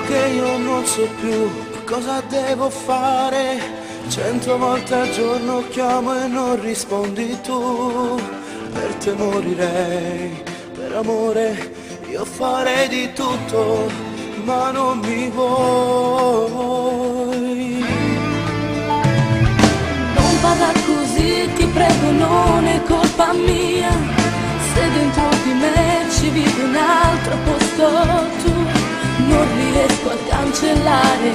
che io non so più cosa devo fare. 100 volte al giorno chiamo e non rispondi tu. Per te morirei, per amore io farei di tutto, ma non mi vuoi. Non vada così, ti prego, non è colpa mia. Se dentro di me ci vive un altro posto tu, non riesco a cancellare,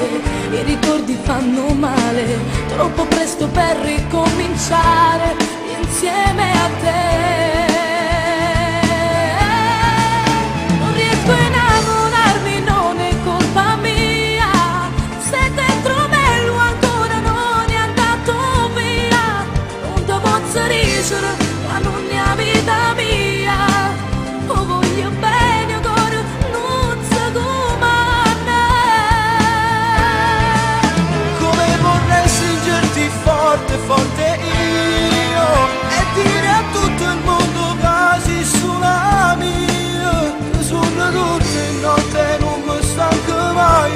i ricordi fanno male, troppo presto per ricominciare insieme a te. Non riesco a innamorarmi, non è colpa mia. Se dentro me lui ancora non è andato via, non ti posso riuscire, ma non è la vita mia. Oh, voglio bene ancora, non so come. Come vorrei stringerti forte, forte io, e dire a tutto il mondo quasi sulla mia. Sono tutte notte, non mi stanco mai.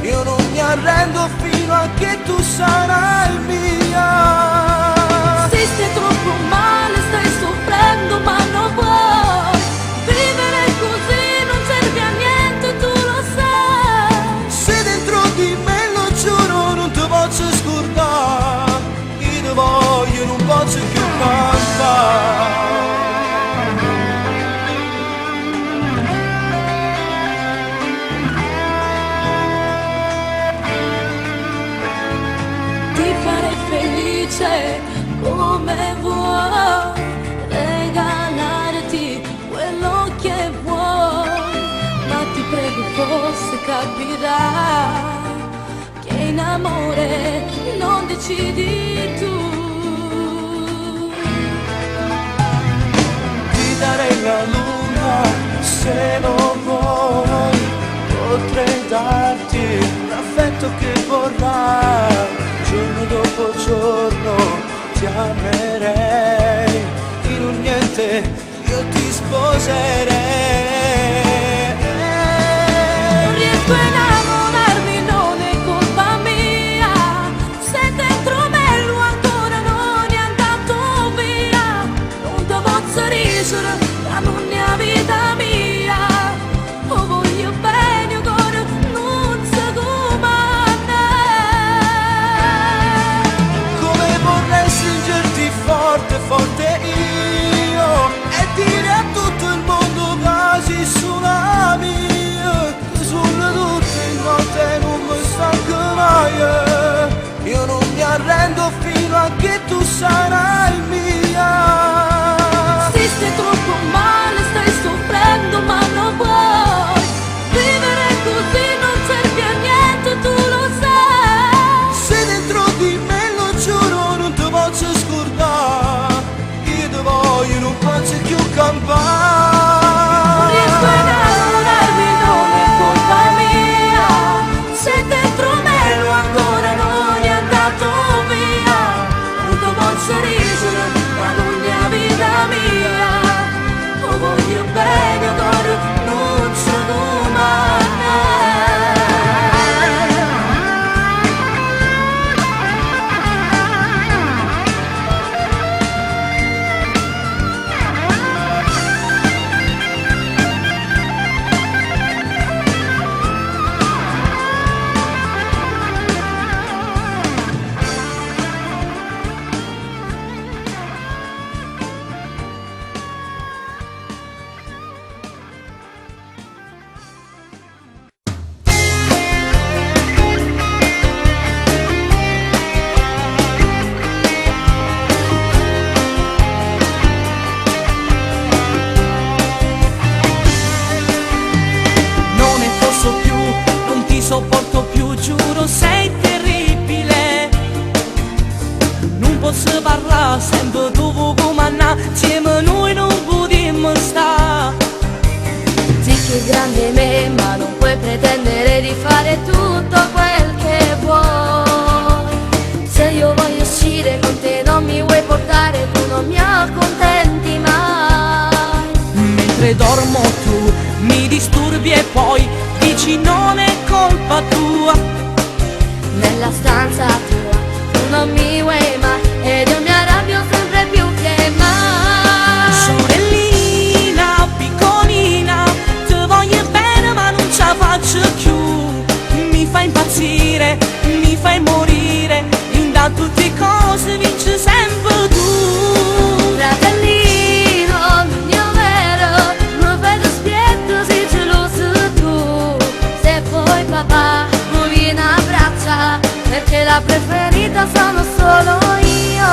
Io non mi arrendo fino a che tu sarai mia. Se stai troppo male, stai soffrendo, ma non vuoi vivere così, non serve a niente, tu lo sai. Se dentro di me lo giuro non ti posso scordare, io ti voglio, non posso più cantare. Ti farei felice come vuoi, regalarti quello che vuoi, ma ti prego forse capirai che in amore non decidi tu. Ti darei la luna se lo vuoi, potrei darti l'affetto che vorrai, giorno dopo giorno ti amerei, in un niente io ti sposerei. Non riesco a innamorarmi, non è colpa mia. Se dentro me lui ancora non è andato via, non ti posso riuscire, ma non è la vita mia. Oh, voglio bene ancora, non so come. Come vorrei stringerti forte, forte io, e dire a tutto il mondo quasi sulla mia. Sono tutte notte, non mi stanco mai. Io non mi arrendo fino a che tu sarai mia. Se stai troppo male, stai soffrendo, ma non vuoi vivere così, non serve a niente, tu lo sai. Se dentro di me lo giuro non ti posso scordare, io ti voglio, non posso più campare. Non riesco a innamorarmi, non è colpa mia. Se dentro me lui ancora non è andato via, non ti posso riuscire, ma non è la vita mia. Oh, voglio bene ancora, non so come. Sopporto più, giuro, sei terribile. Non posso parlare, sempre tu come andà, insieme noi non potremmo stare. Sì che è grande me, ma non puoi pretendere di fare tutto quel che vuoi. Se io voglio uscire con te non mi vuoi portare, tu non mi accontenti mai. Mentre dormo tu mi disturbi e poi dici dici non è colpa tua. Nella stanza tua tu non mi vuoi mai ed io mi arrabbio sempre più che mai. Sorellina, piccolina, ti voglio bene ma non ce la faccio più. Mi fai impazzire, mi fai morire, da tutte cose vinci sempre tu. Fratellino mio vero, mi fai dispietto se geloso tu. Se poi papà mi viene a braccia, perché la preferita sono solo io.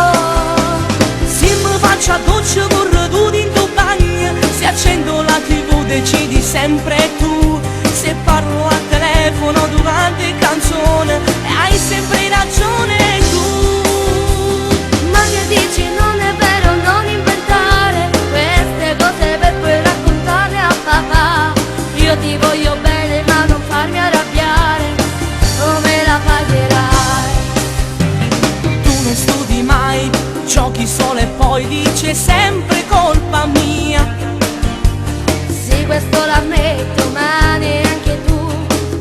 Se mi faccio a doccia vorrei tu in tuo bagno, se accendo la TV decidi sempre tu. Se parlo al telefono durante canzone e hai sempre ragione tu. Ma che dici non è vero, non inventare queste cose per poi raccontarle a papà. Io ti voglio bene ma non farmi arrabbiare, come la pagherai. Tu non studi mai, giochi solo e poi dici sempre colpa mia. Sì, questo l'ammetto, ma neanche tu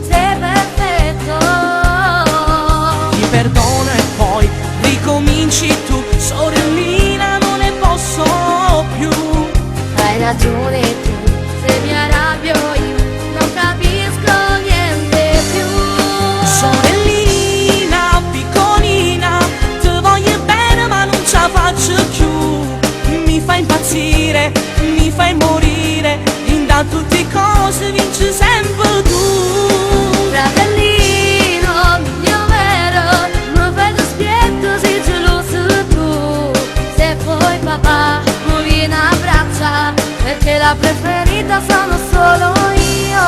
sei perfetto. Ti perdono e poi ricominci tu, sorellina non ne posso più. Hai ragione tu, se mi arrabbio io non capisco niente più. Sorellina, piccolina, ti voglio bene ma non ce la faccio più. Mi fai impazzire, mi fai morire, da tutte cose vinci sempre tu. Fratellino mio vero, mi fai dispietto sei geloso tu. Se poi papà mi viene a braccia, perché la preferita sono solo io.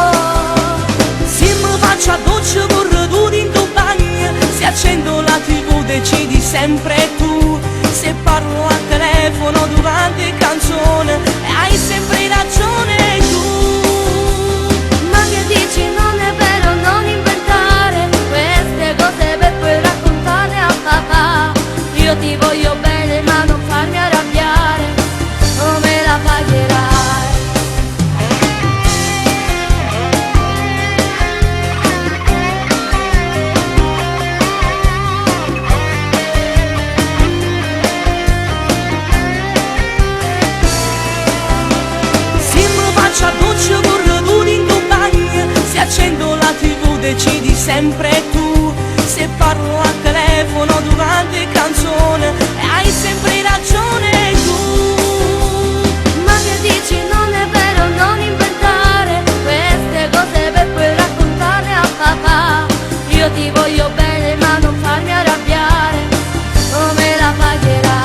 Se mi faccio a doccia vorrei tu in tuo bagno, se accendo la TV decidi sempre tu. Se parlo al telefono durante canzone e hai sempre ragione tu. Ma che dici non è vero, non inventare queste cose per poi raccontarle a papà. Io ti voglio bene ma non farmi arrabbiare, come la pagherai. A doccia vorrei tu in tuo bagno, se accendo la TV decidi sempre tu. Se parlo al telefono durante canzone e hai sempre ragione tu. Ma che dici non è vero, non inventare queste cose per poi raccontarle a papà. Io ti voglio bene ma non farmi arrabbiare, come la pagherai.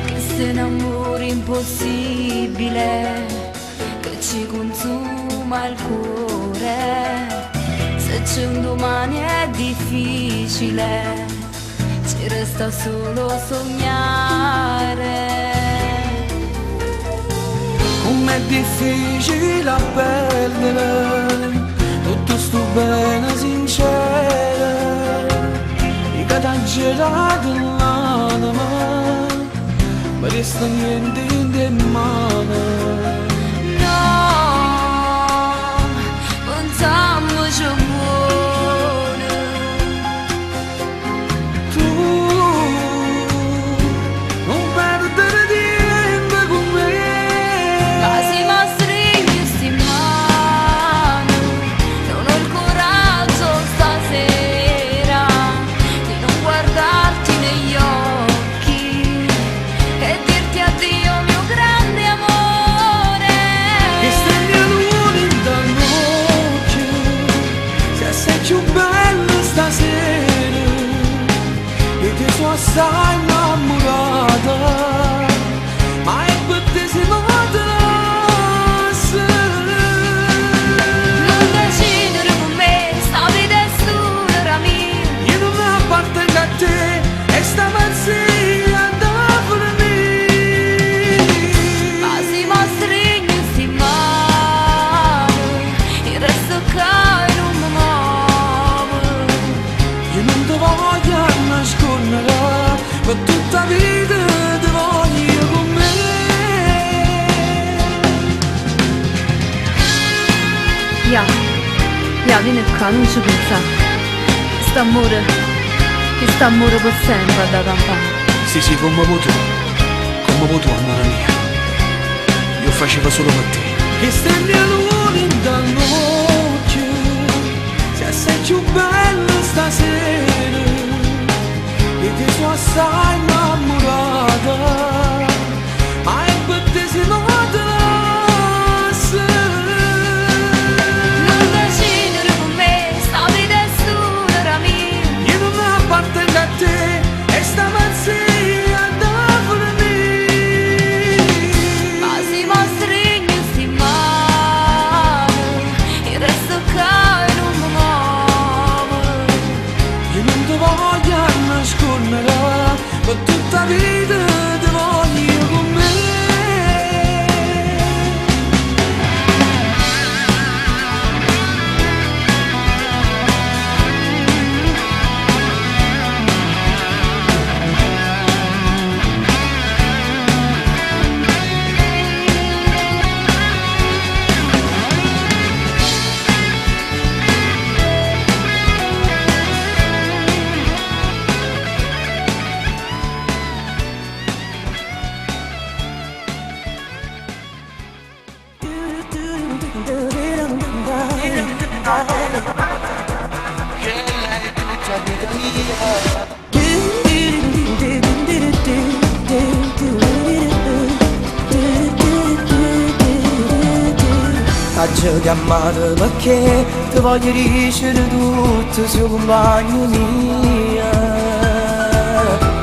Questo è un amore impossibile che ci consuma il cuore. Se c'è un domani è difficile, ci resta solo sognare. Com'è difficile a perdere tutto sto bene sincero che t'ha girato l'anima, ma resta niente in mano. No, pensiamoci buone. Tu non perdere tempo con me. Massima stringi sti mano, non ho il coraggio stasera di non guardarti negli occhi. più bella stasera e ti sono assai innamorata, ma è per te si nota. Non decidere con me, sta vita è solo mia. Io non appartengo a te e stamattina dopo me. Ma si mostra in questi mano, il resto che non mi muove. Io non ti voglio nascondere, per tutta la vita ti voglio con me. Ja, vieni qua, non ci pensa. Quest'amore per sempre da campare. Sì, come tu, amore mia. Io facevo solo per te. Che stendi a luna dall'occhio, se sei più bella stasera, e ti sono assai innamorata, ma è per te si nota. Non decidere con me, sta vita è solo mia. Io non appartengo a te e stamattina dopo me. Ma si mostra in questi mano, il resto che non mi muove. Io non ti voglio nascondere, per tutta la vita ti voglio con me. T'ho chiamato perché ti voglio dicere tutto su compagno mia,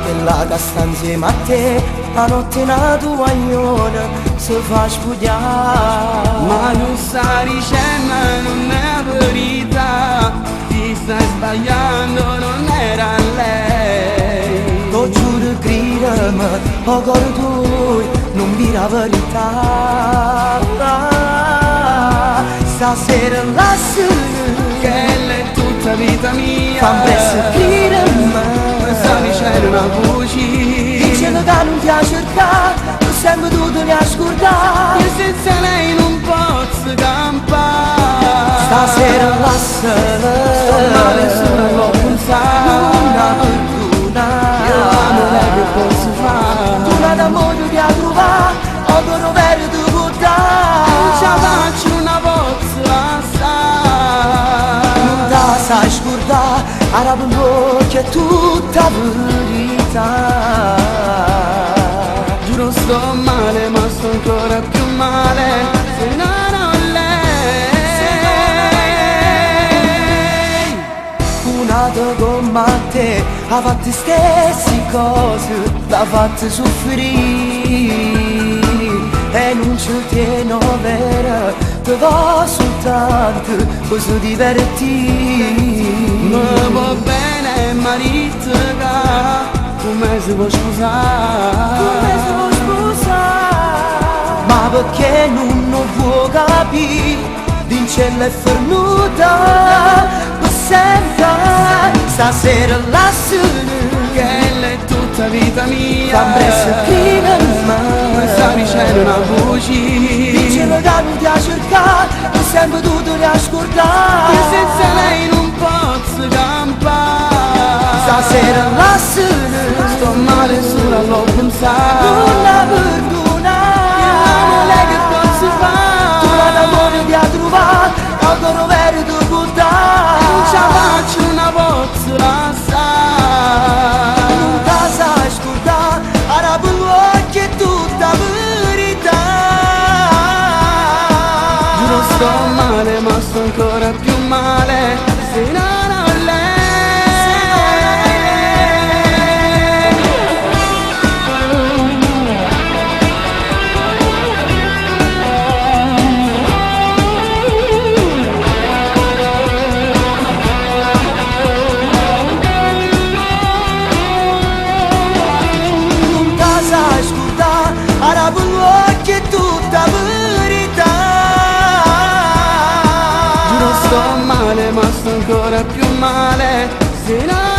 che la che sta insieme a te la notte una tua iona si fa spugliare. Ma non sta dicendo, non è verità, ti stai sbagliando, non era lei. Lo giuro, gridami, o cuore tuo, non vi la verità. Stasera lassù, che è tutta vita mia, fa presto gridami, sta dicendo una voce, dicendo che non ti ha cercato, ho sempre dovuto ne ascoltare. Io senza lei non posso campare. Stasera lassù, sto male solo l'ho pensato, una fortuna, io amo lei che posso fare. Tu la d'amore ti ha trovato, ho dovuto vero tu può dare. Non ce la faccio una pozza assai. Non la sai scordare, ara per l'occhio è tutta verità. Giuro sto male, ma sto ancora più male se non ho lei. Una come te ha fatto le stesse cose, l'ha fatta soffrire. E non ci tieno vera, ti va soltanto così divertire. Ma va bene, marito, come si può scusare? Come si può scusare? Ma perché non vuoi capire, vincella è fernuta per sempre. Stasera lassù, che è tutta vita mia, fa presto scrivermi, sta dicendo una voce, dicendo che non ti ha cercato, ho sempre dovuto riascoltare. Io senza lei non posso campare. Stasera lassù, sto male solo l'ho pensato, non la perdona. Io amo lei che posso fare, tu l'amore ti ha trovato, ancora vero tu può dare. Non ce la faccio una pozzola assai. Non ti sai scordare, ora per l'occhio è tutta verità. Giuro sto male, ma sto ancora più male se non male. Se non